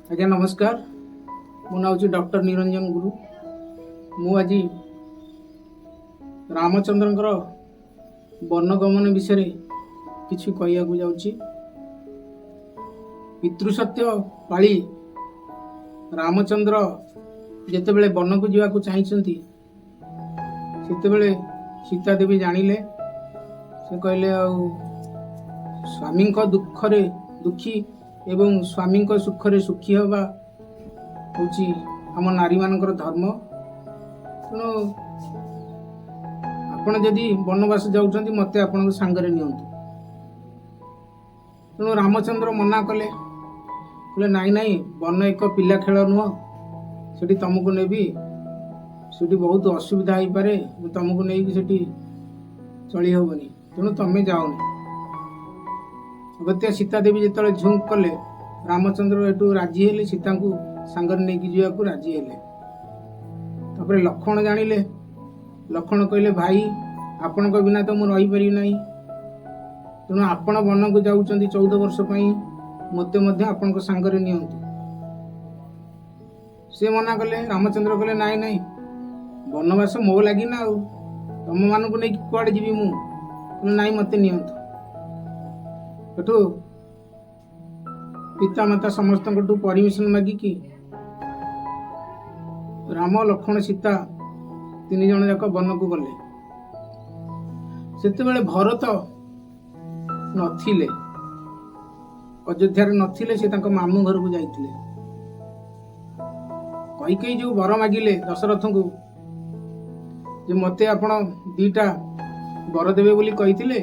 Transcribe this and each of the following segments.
आज्ञा नमस्कार। मो ना डॉक्टर निरंजन गुरु। मु आज रामचंद्र वनगमन विषय किसी कहू जाऊँ। पितृसत्य पाली रामचंद्र जितेबले वन को जावाक चाहते सीता देवी जानिले से कहले स्वामी दुखरे दुखी एवं स्वामी सुखरे सुखी हवा हूँ आम नारी मानकर धर्म। तेणु आपण जदि वनवास जाऊँच मत आपण सांगरे नियंतु। तेणु रामचंद्र मना कले नाई नाई वन एक पिला खेल नुह से तुमको नेबी से बहुत असुविधा हो पारे तुमको नहीं से चली हेनी तेणु तुम्हें जाओनी। अगत्या सीता देवी जिते झुंक कले रामचंद्र एटू राजी हेले सीता को सांगर नहीं जावाक राजी हेले। तापर लक्ष्मण जानिले लक्ष्मण कहले भाई आपण बिना तो मुझे रहीपरि ना तेणु आपण वन को जाऊँ 14 वर्ष मत आपण सांगरे नियंतु। से मना कले रामचंद्र कहले नाई नाई वनवास मो लगी ना तुम मान को नहीं कुआड़े जीवी मु नाई मत नियंतु। एठू पिता माता समस्त परमिशन मागिकी राम लक्ष्मण सीता 3 जन जाक वन को गले। सेतेबेले भरत नथिले अयोध्या नथिले से तांको मामू घर को जाइतिले। कई जो वर मागिले दशरथ को जे मते आपण 2टा वर देवे बोली कहितिले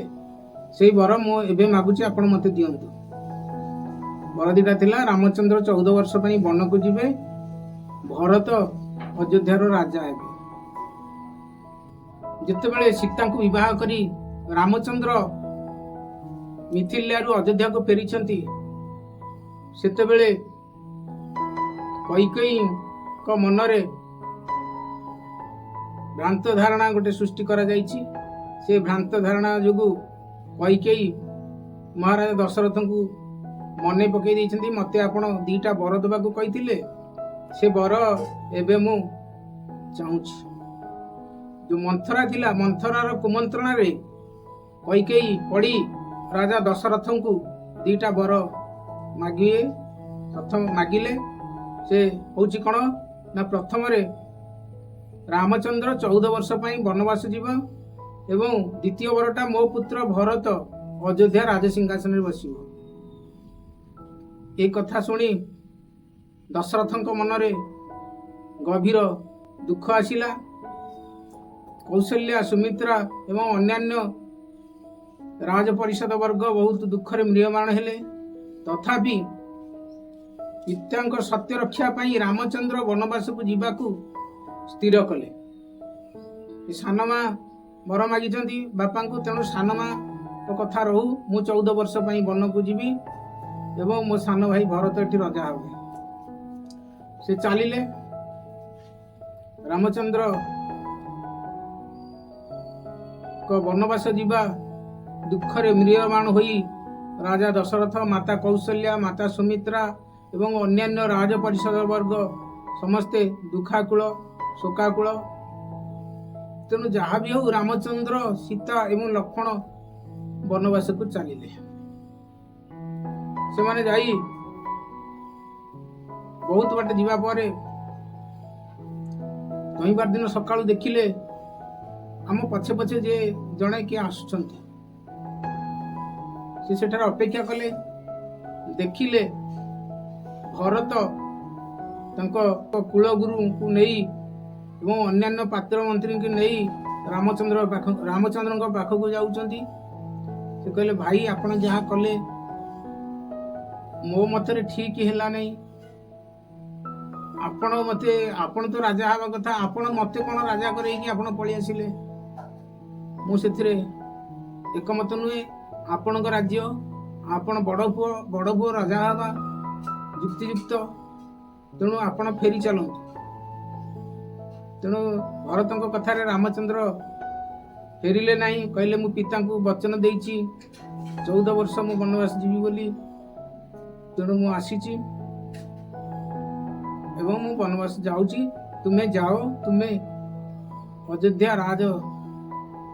से वर मु एबे मागुची आपण मते दियंतु। वर 2टा थिला रामचंद्र 14 वर्ष वन को जिबे भरत अयोध्यार राजा हेबे। जितेबेले सीता को विवाह करी रामचंद्र मिथिलारू अयोध्या को फेरी सेतेबेले कैकेयी को मनरे भ्रांत धारणा गोटे सृष्टि करा जाइछि। से भ्रांत धारणा जोगु कैकेयी महाराजा दशरथ को मने पकई देइछन्ती मते आपण 2टा वर देबा को कहिथिले से वर एबे मु चाहूछि। जो मंथरा थिला मंथरार कुमंत्रणा रे कैकेयी पड़ी राजा दशरथ को 2टा वर मागिए प्रथम मागिले से होछि कोन ना प्रथम रे रामचंद्र 14 वर्ष वनवास जीव एवं द्वितीय वरटा मो पुत्र भरत अयोध्या राजसिंहासन रे बसिबो। एक कथा सुनी दशरथ मनरे गभीर दुख आसिला। कौशल्या सुमित्रा एवं अन्यान्य राजपरिषद वर्ग बहुत दुखरे म्रियमाण हेले। तथापि पितांक सत्य रक्षा पाई रामचंद्र वनवास को जीवाकू स्थिर कले। सानमा वर मागिचंती बापा को तेणु सानमा तो कथा रहू मु 14 वर्ष वन को जीवी एवं मो सान भाई भरत एटी राजा हे। से चलिले रामचंद्र को वनवास जीवा दुखरे म्रियमाण होई राजा दशरथ माता कौशल्या माता सुमित्रा एवं अन्यान्य राजपरिषद वर्ग समस्ते दुखाकुल शोकाकुल। तेणु जहाँ भी हो रामचंद्र सीता एवं लक्ष्मण वनवास को चलिले। से माने जाई बहुत बाट जीवा परे रविवार दिन सकाळु देखिले आम पछे पछे जे जणे किए आसुचंती से सेठार अपेक्षा कले। देखिले भरत तांको कुलगुरु को नहीं एवं अन्यान्य पात्र मंत्री को नहीं रामचंद्र पाख को जाउचंती। से कहले भाई आपण जहाँ कले मो मतरे ठीक हैला नहीं। आपण मते आपण तो राजा हवा कथा आपण मते कोन राजा करे कि आपण पळि आसिले मु सेथिरे एकमत नुहे। आपण को राज्य आपण बड़ पुओ राजा हवा युक्तियुक्त तेणु आपण फेरी चलंतु। तेणु भरत कथार रामचंद्र फेरिले नहीं कहले मु पिता को वचन देइछि 14 वर्ष मु वनवास जीवी बोली तेणु मु आसीछि ଏବଂ ମୁଁ ବନବାସ ଯାଉଛି, ତୁମେ ଯାଅ, ତୁମେ ଅଯୋଧ୍ୟା ରାଜ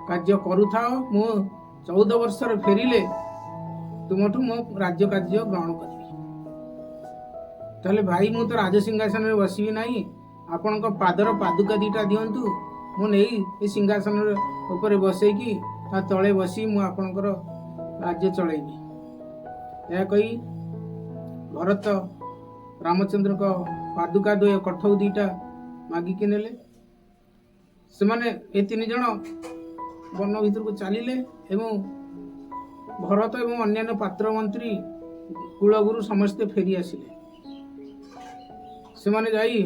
କାର୍ଯ୍ୟ କରୁଥାଅ, ମୁଁ 14 ବର୍ଷରେ ଫେରିଲେ ତୁମଠୁ ମୋ ରାଜ୍ୟ କାର୍ଯ୍ୟ ଗ୍ରହଣ କରିବି। ତାହେଲେ ଭାଇ, ମୁଁ ତ ରାଜସିଂହାସନରେ ବସିବି ନାହିଁ, ଆପଣଙ୍କ ପାଦର ପାଦୁକା ଦିଟା ଦିଅନ୍ତୁ, ମୁଁ ନେଇ ଏ ସିଂହାସନ ଉପରେ ବସେଇକି ତା ତଳେ ବସି ମୁଁ ଆପଣଙ୍କର ରାଜ୍ୟ ଚଳେଇବି। ଏହା କହି ଭରତ ରାମଚନ୍ଦ୍ରଙ୍କ ପାଦୁକା ଦ୍ୱୟ କଠଉ ଦିଟା ମାଗିକି ନେଲେ। ସେମାନେ ଏ 3 ଜଣ ବନ ଭିତରକୁ ଚାଲିଲେ ଏବଂ ଭରତ ଏବଂ ଅନ୍ୟାନ୍ୟ ପାତ୍ର ମନ୍ତ୍ରୀ କୁଳଗୁରୁ ସମସ୍ତେ ଫେରି ଆସିଲେ। ସେମାନେ ଯାଇ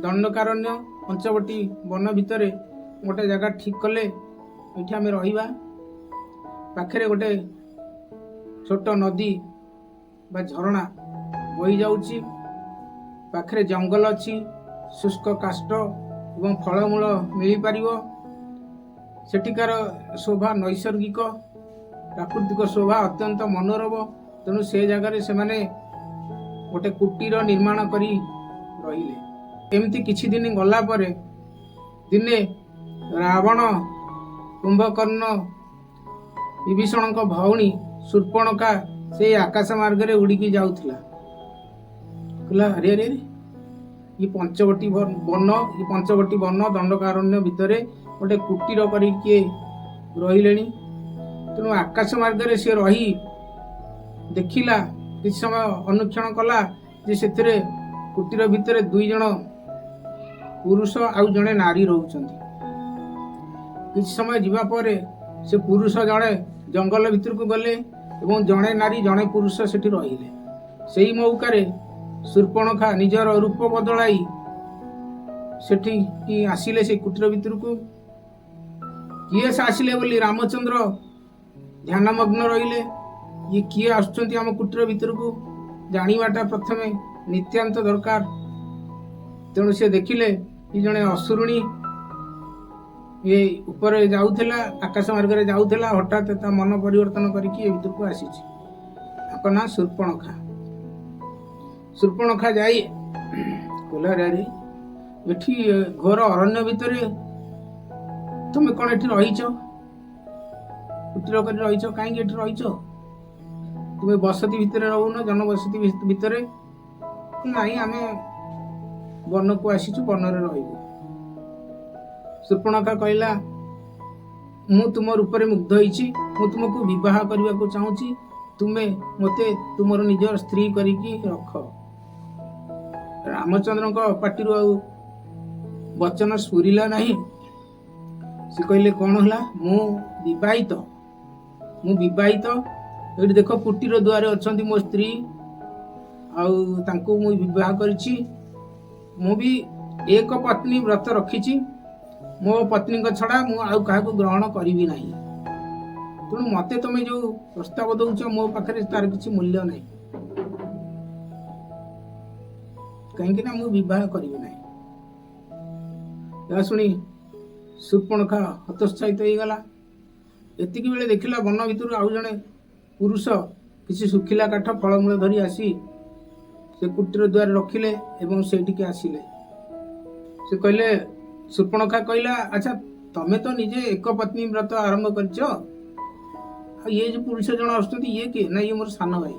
ଦଣ୍ଡକାରଣ୍ୟ ପଞ୍ଚବଟୀ ବନ ଭିତରେ ଗୋଟେ ଜାଗା ଠିକ୍ କଲେ, ଏଠି ଆମେ ରହିବା। ପାଖରେ ଗୋଟେ ଛୋଟ ନଦୀ ବା ଝରଣା ବହି ଯାଉଛି, ପାଖରେ ଜଙ୍ଗଲ ଅଛି, ଶୁଷ୍କ କାଷ୍ଠ ଏବଂ ଫଳମୂଳ ମିଳିପାରିବ। ସେଠିକାର ଶୋଭା ନୈସର୍ଗିକ ପ୍ରାକୃତିକ ଶୋଭା ଅତ୍ୟନ୍ତ ମନୋରମ। ତେଣୁ ସେ ଜାଗାରେ ସେମାନେ ଗୋଟେ କୁଟୀର ନିର୍ମାଣ କରି ରହିଲେ। ଏମିତି କିଛି ଦିନ ଗଲା ପରେ ଦିନେ ରାବଣ, କୁମ୍ଭକର୍ଣ୍ଣ, ବିଭୀଷଣଙ୍କ ଭଉଣୀ ଶୂର୍ପଣଖା ସେଇ ଆକାଶ ମାର୍ଗରେ ଉଡ଼ିକି ଯାଉଥିଲା। କହିଲା, ଆରେ ଆରେ ଏ ପଞ୍ଚବଟୀ ବନ ଦଣ୍ଡକାରଣ୍ୟ ଭିତରେ ଗୋଟେ କୁଟୀର କରିକି ରହିଲେଣି। ତେଣୁ ଆକାଶ ମାର୍ଗରେ ସେ ରହି ଦେଖିଲା, କିଛି ସମୟ ଅନୁକ୍ଷଣ କଲା ଯେ ସେଥିରେ କୁଟୀର ଭିତରେ 2 ଜଣ ପୁରୁଷ ଆଉ ଜଣେ ନାରୀ ରହୁଛନ୍ତି। କିଛି ସମୟ ଯିବା ପରେ ସେ ପୁରୁଷ ଜଣେ ଜଙ୍ଗଲ ଭିତରକୁ ଗଲେ ଏବଂ ଜଣେ ନାରୀ ଜଣେ ପୁରୁଷ ସେଠି ରହିଲେ। ସେଇ ମୌକାରେ ଶୂର୍ପଣଖା ନିଜର ରୂପ ବଦଳାଇ ସେଠି ଆସିଲେ ସେ କୁଟୀର ଭିତରକୁ। କିଏ ସେ ଆସିଲେ ବୋଲି ରାମଚନ୍ଦ୍ର ଧ୍ୟାନମଗ୍ନ ରହିଲେ। ଇଏ କିଏ ଆସୁଛନ୍ତି ଆମ କୁଟୀର ଭିତରକୁ, ଜାଣିବାଟା ପ୍ରଥମେ ନିତ୍ୟାନ୍ତ ଦରକାର। ତେଣୁ ସେ ଦେଖିଲେ ଏ ଜଣେ ଅସୁରୁଣୀ ଏ ଉପରେ ଯାଉଥିଲା, ଆକାଶ ମାର୍ଗରେ ଯାଉଥିଲା, ହଠାତ୍ ତା ମନ ପରିବର୍ତ୍ତନ କରିକି ଏ ଭିତରକୁ ଆସିଛି। ତାଙ୍କ ନାଁ ଶୂର୍ପଣଖା। ଶୂର୍ପଣଖା ଯାଇ କହିଲା, ଆରେ ଏଠି ଘୋର ଅରଣ୍ୟ ଭିତରେ ତମେ କଣ ଏଠି ରହିଛ? କୁଟୀର କରି ରହିଛ, କାହିଁକି ଏଠି ରହିଛ? ତୁମେ ବସତି ଭିତରେ ରହୁନ, ଜନବସତି ଭିତରେ? ନାଇଁ, ଆମେ ବନକୁ ଆସିଛୁ, ବନରେ ରହିବୁ। ଶୂର୍ପଣଖା କହିଲା, ମୁଁ ତୁମ ରୂପରେ ମୁଗ୍ଧ ହେଇଛି, ମୁଁ ତୁମକୁ ବିବାହ କରିବାକୁ ଚାହୁଁଛି, ତୁମେ ମୋତେ ତୁମର ନିଜର ସ୍ତ୍ରୀ କରିକି ରଖ। ରାମଚନ୍ଦ୍ରଙ୍କ ପାଟିରୁ ଆଉ ବଚନ ସ୍ଫୁରିଲା ନାହିଁ। ସେ କହିଲେ, କଣ ହେଲା? ମୁଁ ବିବାହିତ। ଏଠି ଦେଖ, କୁଟୀର ଦୁଆରେ ଅଛନ୍ତି ମୋ ସ୍ତ୍ରୀ, ଆଉ ତାଙ୍କୁ ମୁଁ ବିବାହ କରିଛି। ମୁଁ ବି 1 ପତ୍ନୀ ବ୍ରତ ରଖିଛି। ମୋ ପତ୍ନୀଙ୍କ ଛଡ଼ା ମୁଁ ଆଉ କାହାକୁ ଗ୍ରହଣ କରିବି ନାହିଁ। ତେଣୁ ମୋତେ ତମେ ଯୋଉ ପ୍ରସ୍ତାବ ଦଉଛ, ମୋ ପାଖରେ ତାର କିଛି ମୂଲ୍ୟ ନାହିଁ, କାହିଁକି ନା ମୁଁ ବିବାହ କରିବି ନାହିଁ। ଏହା ଶୁଣି ଶୂର୍ପଣଖା ହତୋତ୍ସାହିତ ହେଇଗଲା। ଏତିକି ବେଳେ ଦେଖିଲା ବନ ଭିତରୁ ଆଉ ଜଣେ ପୁରୁଷ କିଛି ଶୁଖିଲା କାଠ ଫଳମୂଳ ଧରି ଆସି ସେ କୁଟୀର ଦ୍ୱାର ରଖିଲେ ଏବଂ ସେଇଠିକି ଆସିଲେ। ସେ କହିଲେ, ଶୂର୍ପଣଖା କହିଲା, ଆଚ୍ଛା, ତମେ ତ ନିଜେ 1 ପତ୍ନୀ ବ୍ରତ ଆରମ୍ଭ କରିଛ, ଆଉ ଇଏ ଯୋଉ ପୁରୁଷ ଜଣ ଆସୁଛନ୍ତି ଇଏ କିଏ? ନା, ଇଏ ମୋର ସାନ ଭାଇ।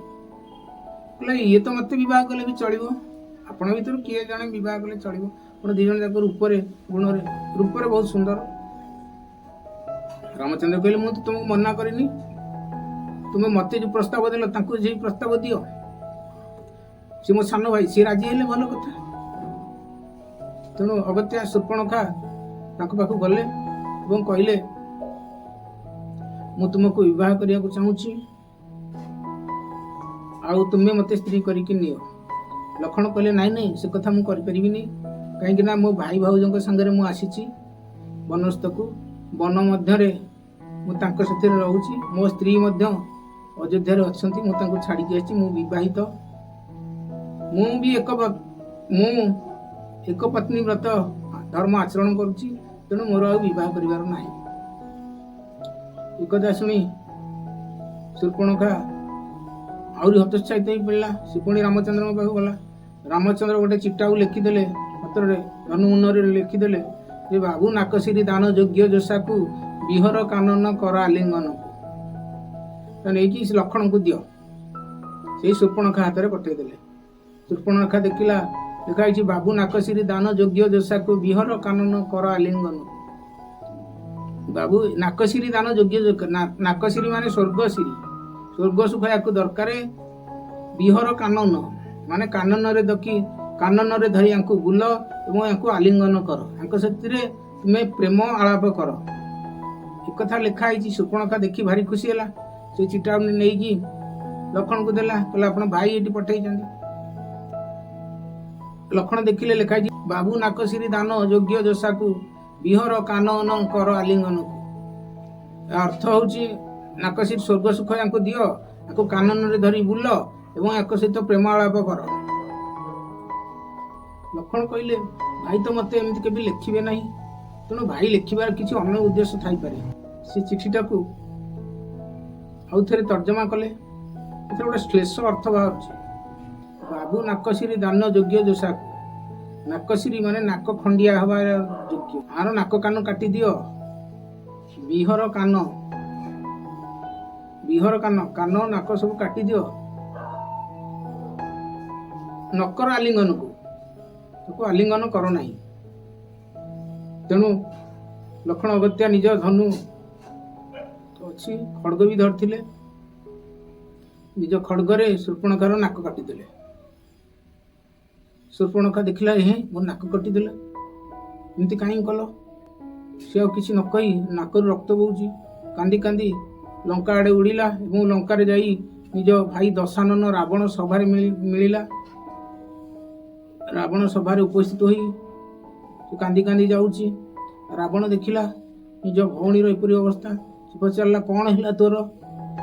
କହିଲା, ଇଏ ତ ମୋତେ ବିବାହ କଲେ ବି ଚଳିବ, ଆପଣ ଭିତରୁ କିଏ ଜଣେ ବିବାହ କଲେ ଚଳିବ। ଆପଣ 2 ଜଣ ଯାକ ରୂପରେ ବହୁତ ସୁନ୍ଦର। ରାମଚନ୍ଦ୍ର କହିଲେ, ମୁଁ ତ ତୁମକୁ ମନା କରିନି, ତୁମେ ମୋତେ ଯୋଉ ପ୍ରସ୍ତାବ ଦେଲ ତାଙ୍କୁ ସେଇ ପ୍ରସ୍ତାବ ଦିଅ। ସେ ମୋ ସାନ ଭାଇ, ସେ ରାଜି ହେଲେ ଭଲ କଥା। ତେଣୁ ଅଗତ୍ୟା ଶୂର୍ପଣଖା ତାଙ୍କ ପାଖକୁ ଗଲେ ଏବଂ କହିଲେ, ମୁଁ ତୁମକୁ ବିବାହ କରିବାକୁ ଚାହୁଁଛି, ଆଉ ତୁମେ ମୋତେ ସ୍ତ୍ରୀ କରିକି ନିଅ। ଲକ୍ଷ୍ମଣ କହିଲେ, ନାଇଁ, ସେ କଥା ମୁଁ କରିପାରିବିନି, କାହିଁକି ନା ମୋ ଭାଇ ଭାଉଜଙ୍କ ସାଙ୍ଗରେ ମୁଁ ଆସିଛି ବନସ୍ଥକୁ। ବନ ମଧ୍ୟରେ ମୁଁ ତାଙ୍କ ସାଥିରେ ରହୁଛି, ମୋ ସ୍ତ୍ରୀ ମଧ୍ୟ ଅଯୋଧ୍ୟାରେ ଅଛନ୍ତି, ମୁଁ ତାଙ୍କୁ ଛାଡ଼ିକି ଆସିଛି, ମୁଁ ବିବାହିତ। ମୁଁ ବି 1 ପତ୍ନୀ ବ୍ରତ ଧର୍ମ ଆଚରଣ କରୁଛି, ତେଣୁ ମୋର ଆଉ ବିବାହ କରିବାର ନାହିଁ। ଏକଥା ଶୁଣି ଶୂର୍ପଣଖା ଆହୁରି ହତୋତ୍ସାହିତ ହେଇ ପଡ଼ିଲା। ସେ ପୁଣି ରାମଚନ୍ଦ୍ରଙ୍କ ପାଖକୁ ଗଲା। ରାମଚନ୍ଦ୍ର ଗୋଟେ ଚିଠାକୁ ଲେଖିଦେଲେ, ପତ୍ରରେ ଧନୁମୁନରେ ଲେଖିଦେଲେ ଯେ ବାବୁ ନାକସିରି ଦାନ ଯୋଗ୍ୟ ଯୋଷାକୁ ବିହର କାନନ କର ଆଲିଙ୍ଗନକୁ ନେଇକି ଲକ୍ଷ୍ମଣଙ୍କୁ ଦିଅ। ସେଇ ଶୂର୍ପଣଖା ହାତରେ ପଠେଇଦେଲେ। ଶୂର୍ପଣଖା ଦେଖିଲା ଲେଖା ହେଇଛି ବାବୁ ନାକସିରି ଦାନ ଯୋଗ୍ୟ ଯୋଷାକୁ ବିହର କାନନ କର ଆଲିଙ୍ଗନକୁ। ବାବୁ ନାକସିରି ଦାନ ଯୋଗ୍ୟ, ନାକସିରି ମାନେ ସ୍ୱର୍ଗସିରି, ସ୍ୱର୍ଗ ସୁଖ ୟାକୁ ଦରକାର। ବିହର କାନନ ମାନେ କାନନରେ ଧରି ୟାଙ୍କୁ ବୁଲ ଏବଂ ୟାଙ୍କୁ ଆଲିଙ୍ଗନ କର, ୟାଙ୍କ ସେଥିରେ ତୁମେ ପ୍ରେମ ଆଳାପ କର। ଏକଥା ଲେଖା ହେଇଛି। ଶୂର୍ପଣଖା ଦେଖି ଭାରି ଖୁସି ହେଲା। ସେ ଚିଠା ନେଇକି ଲକ୍ଷ୍ମଣଙ୍କୁ ଦେଲା, କହିଲା ଆପଣ ଭାଇ ଏଠି ପଠେଇଛନ୍ତି। ଲକ୍ଷ୍ମଣ ଦେଖିଲେ ଲେଖା ହେଇଛି ବାବୁ ନାକସିରି ଦାନ ଯୋଗ୍ୟ ଯୋଷାକୁ ବିହର କାନନ କର ଆଲିଙ୍ଗନକୁ। ଅର୍ଥ ହଉଛି ନାକସିରି ସ୍ୱର୍ଗ ସୁଖ ୟାଙ୍କୁ ଦିଅ, ୟାକୁ କାନନରେ ଧରି ବୁଲ ଏବଂ ୟାଙ୍କ ସହିତ ପ୍ରେମ ଆଳାପ କର। ଲକ୍ଷ୍ମଣ କହିଲେ ଭାଇ ତ ମତେ ଏମିତି କେବେ ଲେଖିବେ ନାହିଁ, ତେଣୁ ଭାଇ ଲେଖିବାର କିଛି ଅନ୍ୟ ଉଦ୍ଦେଶ୍ୟ ଥାଇପାରେ। ସେ ଚିଠିଟାକୁ ଆଉ ଥରେ ତର୍ଜମା କଲେ। ଏଥିରେ ଗୋଟେ ଶ୍ଲେଷ ଅର୍ଥ ବାହାରୁଛି। ବାବୁ ନାକସିରି ଦାନ ଯୋଗ୍ୟ ଯୋଷାକୁ, ନାକସିରି ମାନେ ନାକ ଖଣ୍ଡିଆ ହବା ଯୋଗ୍ୟ, ଆର ନାକ କାନ କାଟିଦିଅ। ବିହର କାନ, କାନ ନାକ ସବୁ କାଟିଦିଅ। ନକର ଆଲିଙ୍ଗନକୁ, ତାକୁ ଆଲିଙ୍ଗନ କର ନାହିଁ। ତେଣୁ ଲକ୍ଷ୍ମଣ ଅଗତ୍ୟା ନିଜ ଧନୁ ଅଛି, ଖଡ୍ଗ ବି ଧରିଥିଲେ, ନିଜ ଖଡ୍ଗରେ ଶୂର୍ପଣଖାର ନାକ କାଟିଦେଲେ। ଶୂର୍ପଣଖା ଦେଖିଲା ମୋ ନାକ କାଟିଦେଲା, ଏମିତି କାହିଁକି କଲ? ସେ ଆଉ କିଛି ନ କହି ନାକରୁ ରକ୍ତ ବହୁଛି, କାନ୍ଦି କାନ୍ଦି ଲଙ୍କା ଆଡ଼େ ଉଡ଼ିଲା ଏବଂ ଲଙ୍କାରେ ଯାଇ ନିଜ ଭାଇ ଦଶାନନ ରାବଣ ସଭାରେ ମିଳିଲା। ରାବଣ ସଭାରେ ଉପସ୍ଥିତ ହୋଇ ସେ କାନ୍ଦି କାନ୍ଦି ଯାଉଛି। ରାବଣ ଦେଖିଲା ନିଜ ଭଉଣୀର ଏପରି ଅବସ୍ଥା। ସେ ପଚାରିଲା କଣ ହେଲା ତୋର,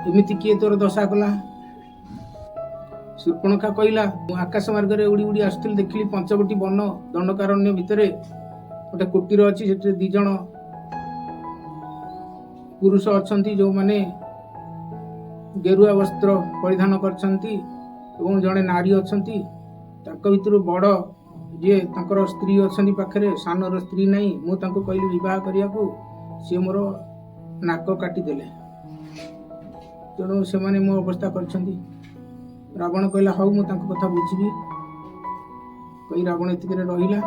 ଏମିତି କିଏ ତୋର ଦଶା କଲା? ଶୂର୍ପଣଖା କହିଲା ମୁଁ ଆକାଶ ମାର୍ଗରେ ଉଡ଼ି ଉଡ଼ି ଆସୁଥିଲି, ଦେଖିଲି ପଞ୍ଚବଟୀ ବନ ଦଣ୍ଡକାରଣ୍ୟ ଭିତରେ ଗୋଟେ କୁଟୀର ଅଛି। ସେଥିରେ 2 ଜଣ ପୁରୁଷ ଅଛନ୍ତି ଯେଉଁମାନେ ଗେରୁଆ ବସ୍ତ୍ର ପରିଧାନ କରିଛନ୍ତି ଏବଂ ଜଣେ ନାରୀ ଅଛନ୍ତି। ତାଙ୍କ ଭିତରୁ ବଡ଼ ଯିଏ ତାଙ୍କର ସ୍ତ୍ରୀ ଅଛନ୍ତି ପାଖରେ, ସାନର ସ୍ତ୍ରୀ ନାହିଁ। ମୁଁ ତାଙ୍କୁ କହିଲି ବିବାହ କରିବାକୁ, ସିଏ ମୋର ନାକ କାଟିଦେଲେ, ତେଣୁ ସେମାନେ ମୋ ଅବସ୍ଥା କରିଛନ୍ତି। ରାବଣ କହିଲା ହଉ ମୁଁ ତାଙ୍କ କଥା ବୁଝିବି କହି ରାବଣ ଏତିକିରେ ରହିଲା।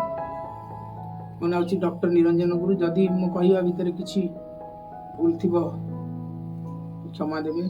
ମୋ ନାଁ ହେଉଛି ଡକ୍ଟର ନିରଞ୍ଜନ ଗୁରୁ। ଯଦି ମୋ କହିବା ଭିତରେ କିଛି ଭୁଲ ଥିବ କ୍ଷମା ଦେବେ।